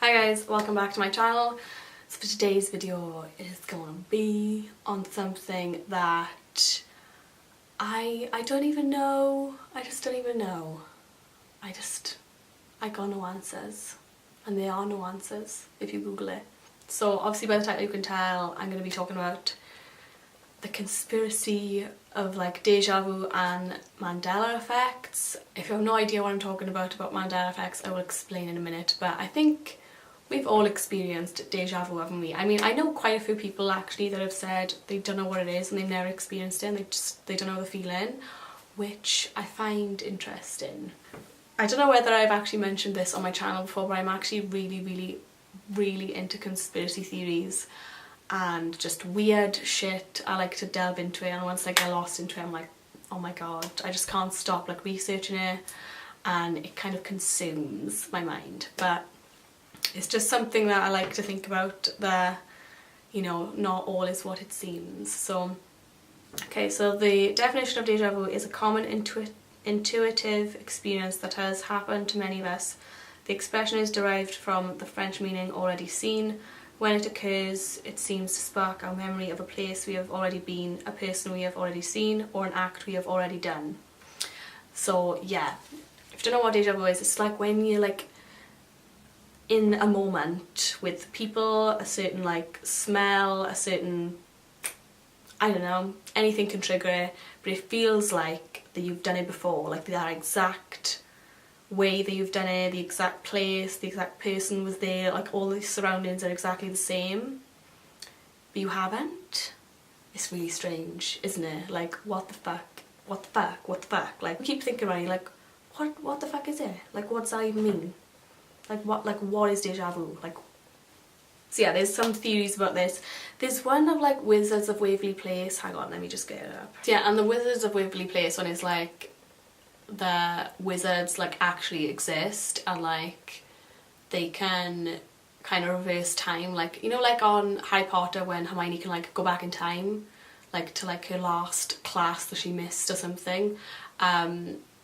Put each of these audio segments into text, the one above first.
Hi guys, welcome back to my channel. So for today's video is going to be on something that I don't even know. I just don't even know. I got no answers. And there are no answers if you Google it. So obviously by the title you can tell I'm going to be talking about the conspiracy of like deja vu and Mandela effects. If you have no idea what I'm talking about Mandela effects, I will explain in a minute, but I think we've all experienced deja vu, haven't we? I mean, I know quite a few people actually that have said they don't know what it is and they've never experienced it and they don't know the feeling, which I find interesting. I don't know whether I've actually mentioned this on my channel before, but I'm actually really into conspiracy theories and just weird shit. I like to delve into it, and once I get lost into it I'm like, oh my god, I just can't stop like researching it, and it kind of consumes my mind. But it's just something that I like to think about, that, you know, not all is what it seems. So, okay, so the definition of deja vu is a common intuitive experience that has happened to many of us. The expression is derived from the French meaning already seen. When it occurs, it seems to spark our memory of a place we have already been, a person we have already seen, or an act we have already done. So yeah, if you don't know what deja vu is, it's like when you're like in a moment with people, a certain like smell, a certain, I don't know, anything can trigger it, but it feels like that you've done it before, like that exact way that you've done it, the exact place, the exact person was there, like all the surroundings are exactly the same, but you haven't. It's really strange, isn't it? Like, what the fuck, what the fuck, what the fuck? Like, we keep thinking about it, like, what the fuck is it? Like, what's that even mean? Like, what is deja vu? Like, so yeah, there's some theories about this. There's one of like Wizards of Waverly Place. Hang on, let me just get it up. So yeah, and the Wizards of Waverly Place one is like the wizards like actually exist, and like they can kind of reverse time, like, you know, like on Harry Potter when Hermione can like go back in time, like to like her last class that she missed or something.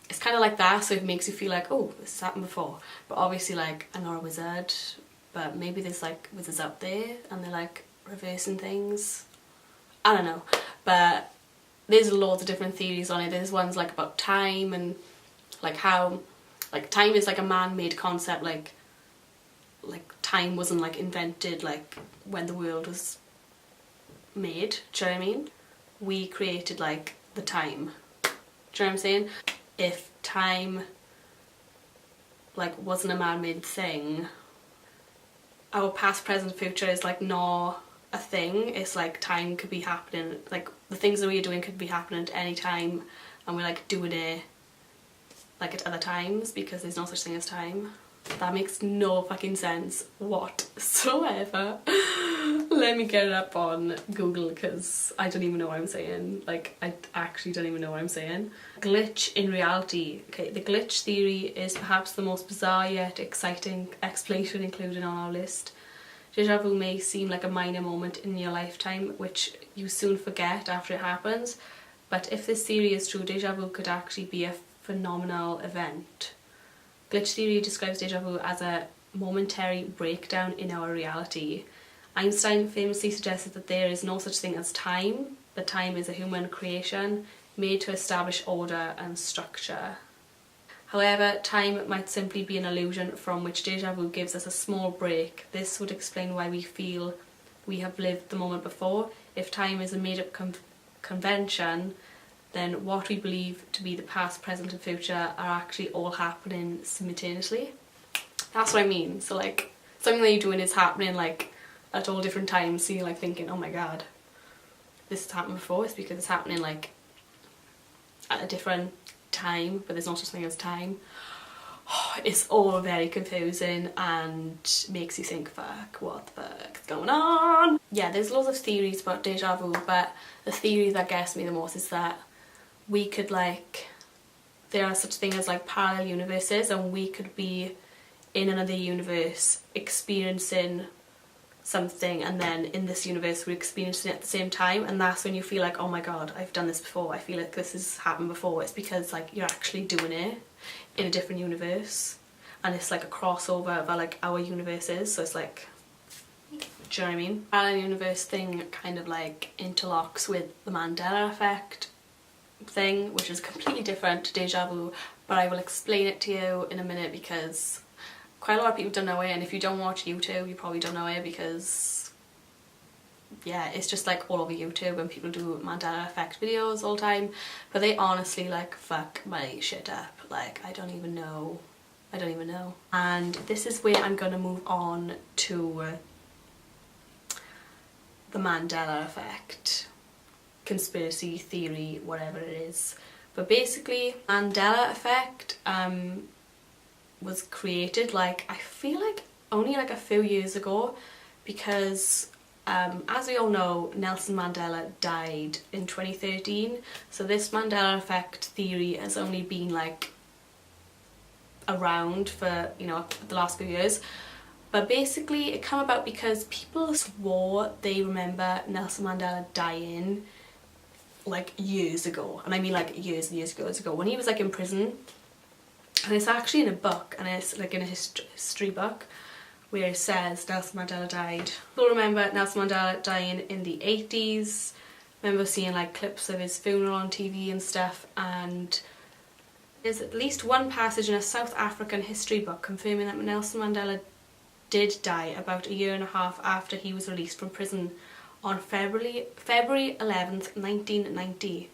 It's kind of like that, so it makes you feel like, oh, this has happened before. But obviously, like, I'm not a wizard, but maybe there's like wizards out there and they're like reversing things. I don't know, but there's loads of different theories on it. There's ones like about time, and like how like time is like a man-made concept, like time wasn't like invented like when the world was made. Do you know what I mean? We created like the time. Do you know what I'm saying? If time like wasn't a man-made thing, our past, present, future is like not a thing. It's like time could be happening, like the things that we're doing could be happening at any time, and we're like doing it like at other times because there's no such thing as time. That makes no fucking sense whatsoever. Let me get it up on Google because I don't even know what I'm saying. Like, I actually don't even know what I'm saying. Glitch in reality. Okay, the glitch theory is perhaps the most bizarre yet exciting explanation included on our list. Deja vu may seem like a minor moment in your lifetime, which you soon forget after it happens. But if this theory is true, deja vu could actually be a phenomenal event. Glitch theory describes deja vu as a momentary breakdown in our reality. Einstein famously suggested that there is no such thing as time, that time is a human creation made to establish order and structure. However, time might simply be an illusion from which deja vu gives us a small break. This would explain why we feel we have lived the moment before. If time is a made-up convention, then what we believe to be the past, present and future are actually all happening simultaneously. That's what I mean. So like, something that you're doing is happening like at all different times, so you're like thinking, oh my god, this has happened before. It's because it's happening like at a different time, but there's no such thing as time. It's all very confusing and makes you think, fuck, what the fuck is going on? Yeah, there's lots of theories about deja vu, but the theory that gets me the most is that we could like, there are such thing as like parallel universes, and we could be in another universe experiencing something, and then in this universe we're experiencing it at the same time, and that's when you feel like, oh my god, I've done this before, I feel like this has happened before. It's because like you're actually doing it in a different universe. and it's like a crossover of like our universes, so it's like, do you know what I mean? Parallel universe thing kind of like interlocks with the Mandela effect thing, which is completely different to Deja Vu, but I will explain it to you in a minute because quite a lot of people don't know it, and if you don't watch YouTube you probably don't know it because yeah, it's just like all over YouTube and people do Mandela effect videos all the time, but they honestly like fuck my shit up. Like I don't even know. And this is where I'm gonna move on to the Mandela effect, conspiracy theory, whatever it is. But basically, Mandela effect was created like, I feel like only like a few years ago, because as we all know, Nelson Mandela died in 2013, so this Mandela effect theory has only been like around for, you know, the last few years. But basically it came about because people swore they remember Nelson Mandela dying like years ago, and I mean like years and years ago when he was like in prison. And it's actually in a book, and it's like in a history book where it says Nelson Mandela died. People remember Nelson Mandela dying in the 80s. Remember seeing like clips of his funeral on TV and stuff, and there's at least one passage in a South African history book confirming that Nelson Mandela did die about a year and a half after he was released from prison on February 11th, 1990.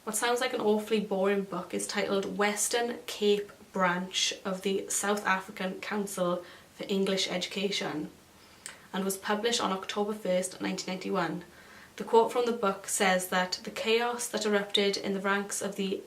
What sounds like an awfully boring book is titled Western Cape Branch of the South African Council for English Education and was published on October 1st, 1991. The quote from the book says that the chaos that erupted in the ranks of the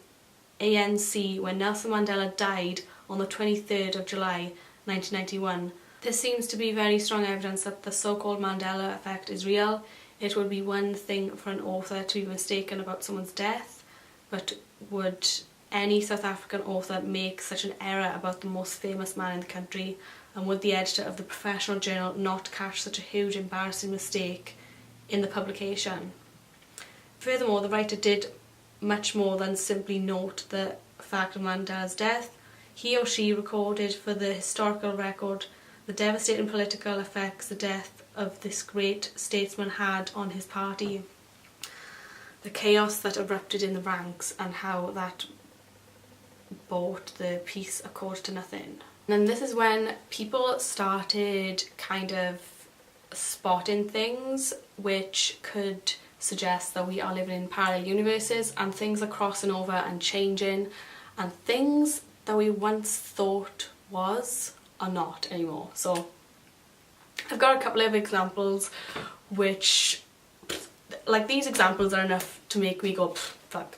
ANC when Nelson Mandela died on the 23rd of July 1991. There seems to be very strong evidence that the so-called Mandela effect is real. It would be one thing for an author to be mistaken about someone's death, but would any South African author make such an error about the most famous man in the country? And would the editor of the professional journal not catch such a huge embarrassing mistake in the publication? Furthermore, the writer did much more than simply note the fact of Mandela's death. He or she recorded for the historical record the devastating political effects the death of this great statesman had on his party, the chaos that erupted in the ranks, and how that brought the peace accord to nothing. And then this is when people started kind of spotting things which could suggest that we are living in parallel universes, and things are crossing over and changing, and things that we once thought was are not anymore. So I've got a couple of examples which, like, these examples are enough to make me go fuck,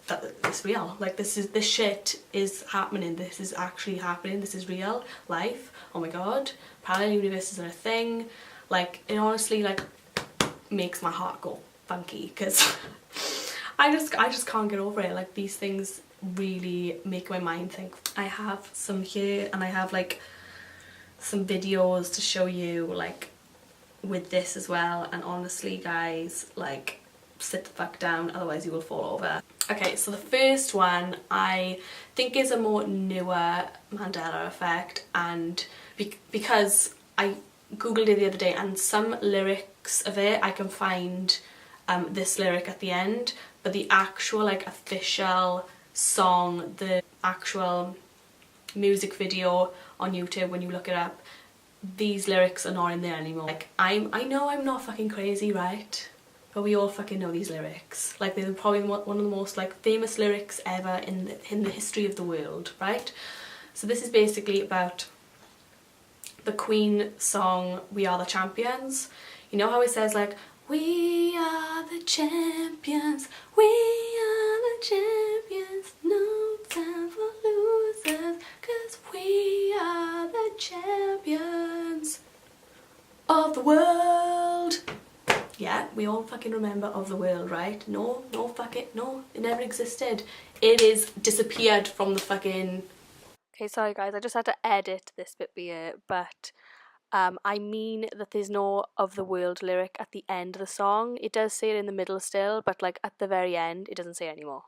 that's real. Like, this shit is happening, this is actually happening, this is real life. Oh my god, parallel universes are a thing. Like, it honestly like makes my heart go funky because I just can't get over it. Like, these things really make my mind think. I have some here, and I have like some videos to show you like with this as well, and honestly guys, like, sit the fuck down, otherwise you will fall over. Okay, so the first one I think is a more newer Mandela effect, and because I googled it the other day, and some lyrics of it I can find this lyric at the end, but the actual like official song, the actual music video on YouTube, when you look it up, these lyrics are not in there anymore. Like, I know I'm not fucking crazy, right? But we all fucking know these lyrics. Like, they're probably one of the most like famous lyrics ever in the history of the world, right? So this is basically about the Queen song We Are the Champions. You know how it says like, we are the champions, we are the champions, no time for losers, 'cause we are the champions of the world. Yeah, we all fucking remember of the world, right? No, fuck it, no, it never existed. It is disappeared from the fucking... Okay, sorry guys, I just had to edit this bit here, but I mean that there's no of the world lyric at the end of the song. It does say it in the middle still, but like at the very end, it doesn't say it anymore.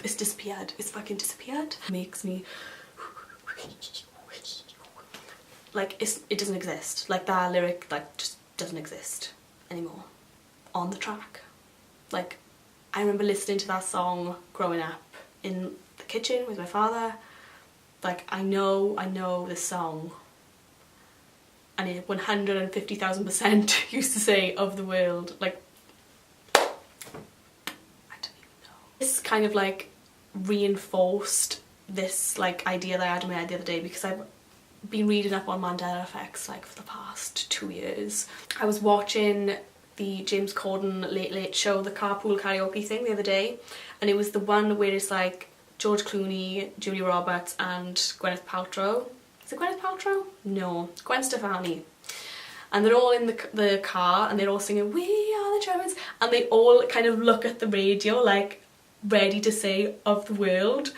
It's disappeared. It's fucking disappeared. Makes me like it doesn't exist. Like that lyric like just doesn't exist anymore on the track. Like I remember listening to that song growing up in the kitchen with my father. Like I know this song, and it 150,000% used to say "of the world." Like I don't even know. This kind of like reinforced this like idea that I had in my head the other day, because I've been reading up on Mandela effects like for the past 2 years. I was watching the James Corden Late Late Show, the carpool karaoke thing the other day, and it was the one where it's like George Clooney, Julia Roberts and Gwyneth Paltrow. Is it Gwyneth Paltrow? No, Gwen Stefani. And they're all in the car and they're all singing "We Are the Germans," and they all kind of look at the radio like ready to say "of the world,"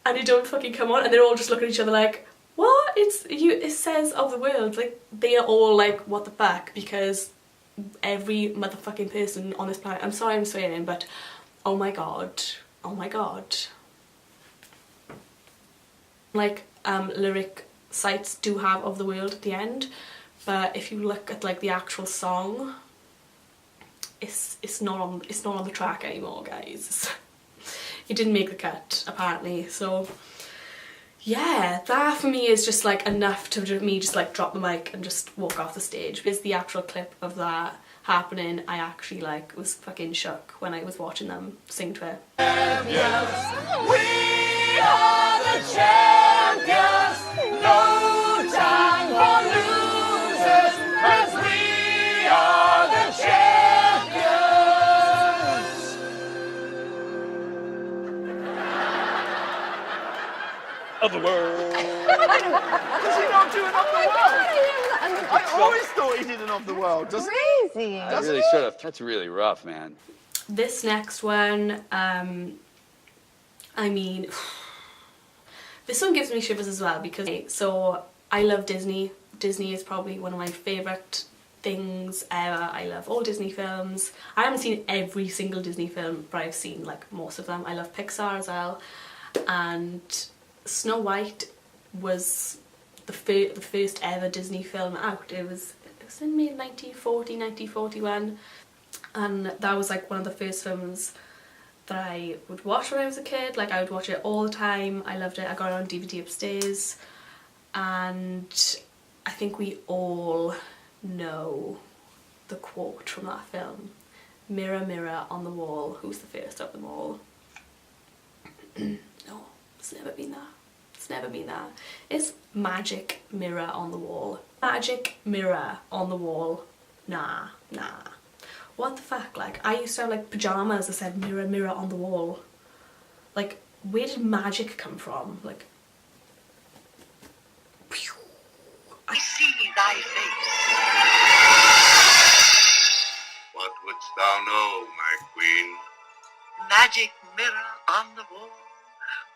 and it don't fucking come on, and they're all just looking at each other like, what? It says "of the world." Like they are all like, what the fuck? Because every motherfucking person on this planet, I'm sorry I'm swearing, but oh my god, oh my god. Like lyric sites do have "of the world" at the end, but if you look at like the actual song, it's not on the track anymore, guys. It didn't make the cut apparently. So yeah, that for me is just like enough to me just like drop the mic and just walk off the stage. Because the actual clip of that happening, I actually like was fucking shook when I was watching them sing to it. Champions, we are the champions, no time for losers, 'cause we are the champions of the world. Does he not do an "of the world"? I always thought he did an "of the world. Doesn't he? Crazy. I really should have. That's really rough, man. This next one, I mean, this one gives me shivers as well, because so I love Disney. Disney is probably one of my favourite things ever. I love all Disney films. I haven't seen every single Disney film, but I've seen like most of them. I love Pixar as well, and Snow White was the first ever Disney film out. It was in May 1940, 1941, and that was like one of the first films that I would watch when I was a kid. Like I would watch it all the time. I loved it. I got it on DVD upstairs, and I think we all know the quote from that film: "Mirror, mirror on the wall, who's the first of them all?" No, it's never been that. It's never been that. It's "magic mirror on the wall." Magic mirror on the wall. Nah, nah. What the fuck? Like, I used to have like pyjamas that said "mirror, mirror on the wall." Like, where did magic come from? Like, I see thy face. What wouldst thou know, my queen? Magic mirror on the wall,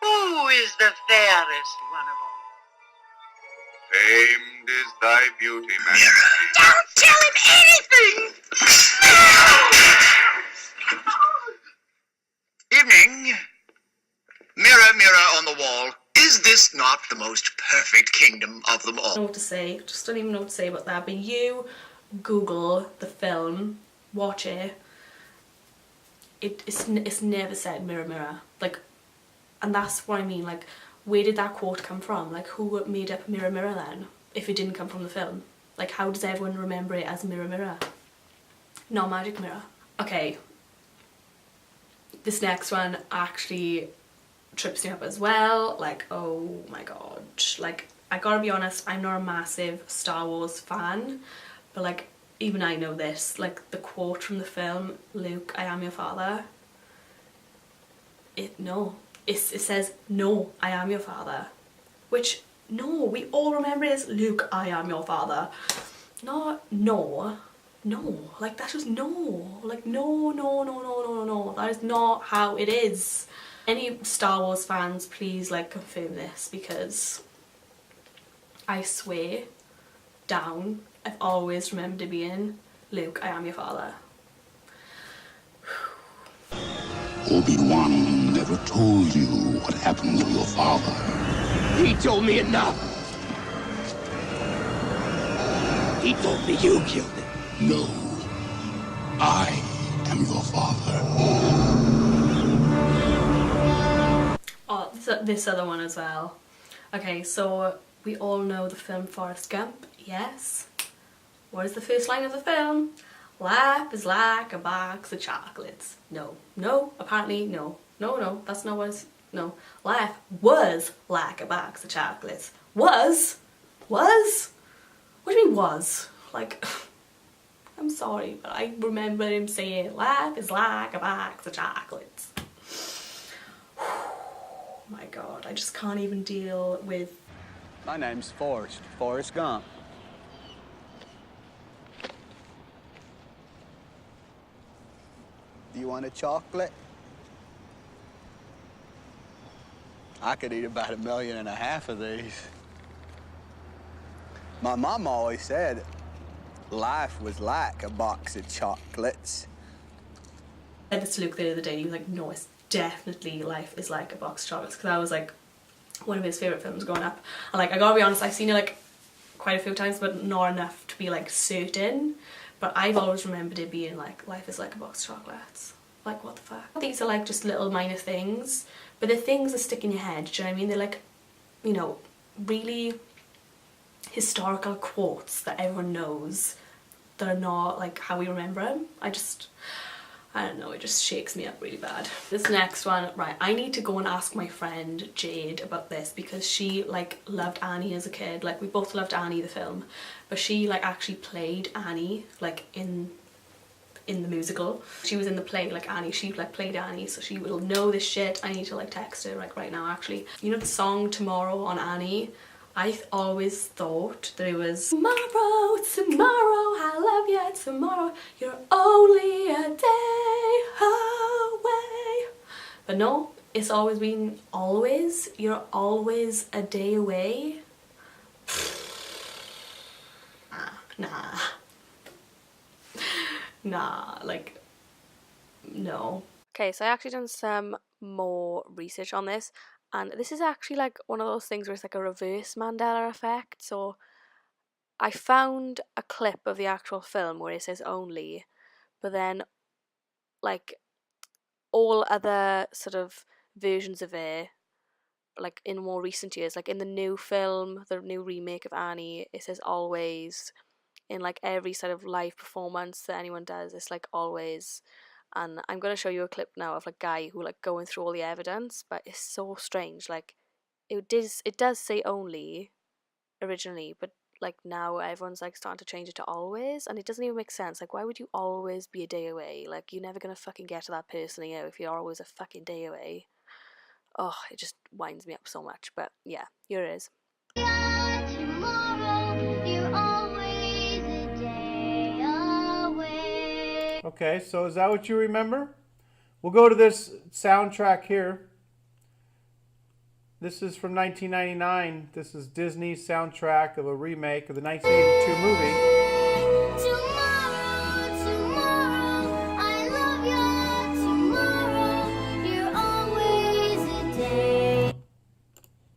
who is the fairest one of all? Famed is thy beauty, majesty. Don't tell him anything! Evening. Mirror, mirror on the wall, is this not the most perfect kingdom of them I all? don't know what to say. Just don't even know what to say about that. But you Google the film, watch it. It's never said "mirror, mirror." Like, and that's what I mean. Like, where did that quote come from? Like, who made up "mirror, mirror" then? If it didn't come from the film, like, how does everyone remember it as "mirror, mirror"? Not "magic mirror." Okay. This next one actually trips me up as well. Like, oh my god. Like, I gotta be honest, I'm not a massive Star Wars fan, but like, even I know this. Like, the quote from the film, "Luke, I am your father." It says, "No, I am your father." Which, no, we all remember it as "Luke, I am your father." Not, no. No, like, that's just no. Like, no, no, no, no, no, no, no. That is not how it is. Any Star Wars fans, please, like, confirm this, because I swear down, I've always remembered it being "Luke, I am your father." Obi-Wan never told you what happened to your father. He told me enough. He told me you killed him. No, I am your father. Oh, this other one as well. Okay, so we all know the film Forrest Gump, yes? What is the first line of the film? Life is like a box of chocolates. No, no, apparently no. No, that's not what it's, no. Life was like a box of chocolates. Was? Was? What do you mean was? Like, I'm sorry, but I remember him saying life is like a box of chocolates. Oh my god, I just can't even deal with... My name's Forrest Gump. Do you want a chocolate? I could eat about 1.5 million of these. My mom always said life was like a box of chocolates. I said this to Luke the other day and he was like, no, it's definitely life is like a box of chocolates, because I was like one of his favourite films growing up. And like, I gotta be honest, I've seen it like quite a few times, but not enough to be like certain. But I've always remembered it being like, life is like a box of chocolates. Like, what the fuck? These are like just little minor things, but they're things that stick in your head, do you know what I mean? They're like, you know, really historical quotes that everyone knows that are not like how we remember them. I don't know, it just shakes me up really bad. This next one, right, I need to go and ask my friend Jade about this, because she like loved Annie as a kid. Like, we both loved Annie the film, but she like actually played Annie like in the musical. She was in the play like Annie, she like played Annie, so she will know this shit. I need to like text her like right now actually. You know the song Tomorrow on Annie? I always thought that it was tomorrow, tomorrow, I love you tomorrow, you're only a day away. But no, it's always been always, you're always a day away. Nah, like, no. Okay, so I actually done some more research on this, and this is actually like one of those things where it's like a reverse Mandela effect. So I found a clip of the actual film where it says only, but then like all other sort of versions of it, like in more recent years, like in the new film, the new remake of Annie, it says always. In like every sort of live performance that anyone does, it's like always. And I'm going to show you a clip now of like guy who like going through all the evidence, but it's so strange. Like it does say only originally, but like now everyone's like starting to change it to always, and it doesn't even make sense. Like, why would you always be a day away? Like, you're never gonna fucking get to that person, you know, if you're always a fucking day away. Oh, it just winds me up so much. But yeah, here it is. Okay, so is that what you remember? We'll go to this soundtrack here. This is from 1999. This is Disney's soundtrack of a remake of the 1982 movie. Tomorrow, I love you. Tomorrow, you're always a day.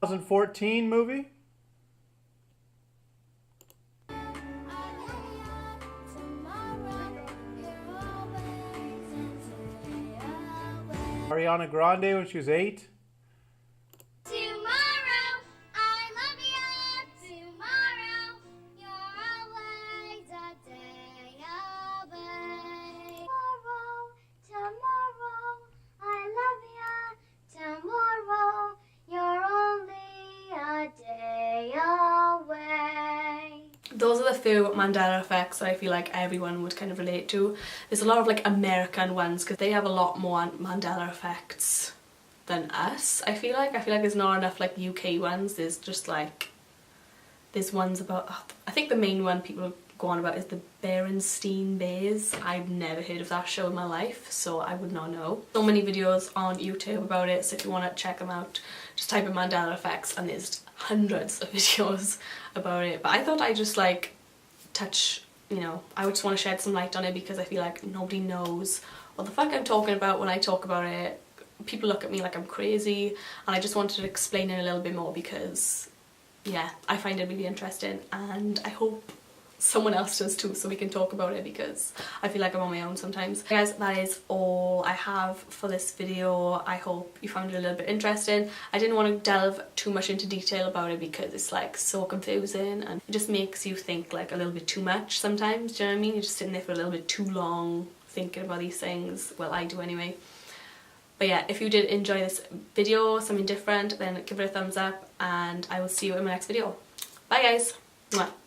2014 movie. Ariana Grande when she was 8. Those are the few Mandela effects that I feel like everyone would kind of relate to. There's a lot of like American ones because they have a lot more Mandela effects than us. I feel like there's not enough like UK ones. There's just like, there's ones about, I think the main one people go on about is the Berenstain Bears. I've never heard of that show in my life, so I would not know. So many videos on YouTube about it, so if you want to check them out, just type in Mandela effects and there's hundreds of videos about it. But I thought I'd just like touch, you know, I would just want to shed some light on it because I feel like nobody knows what the fuck I'm talking about when I talk about it people look at me like I'm crazy, and I just wanted to explain it a little bit more because, yeah, I find it really interesting, and I hope someone else does too, so we can talk about it, because I feel like I'm on my own sometimes. Guys, that is all I have for this video. I hope you found it a little bit interesting. I didn't want to delve too much into detail about it because it's like so confusing, and it just makes you think like a little bit too much sometimes, do you know what I mean? You're just sitting there for a little bit too long thinking about these things. Well, I do anyway. But yeah, if you did enjoy this video, something different, then give it a thumbs up, and I will see you in my next video. Bye guys! Mwah.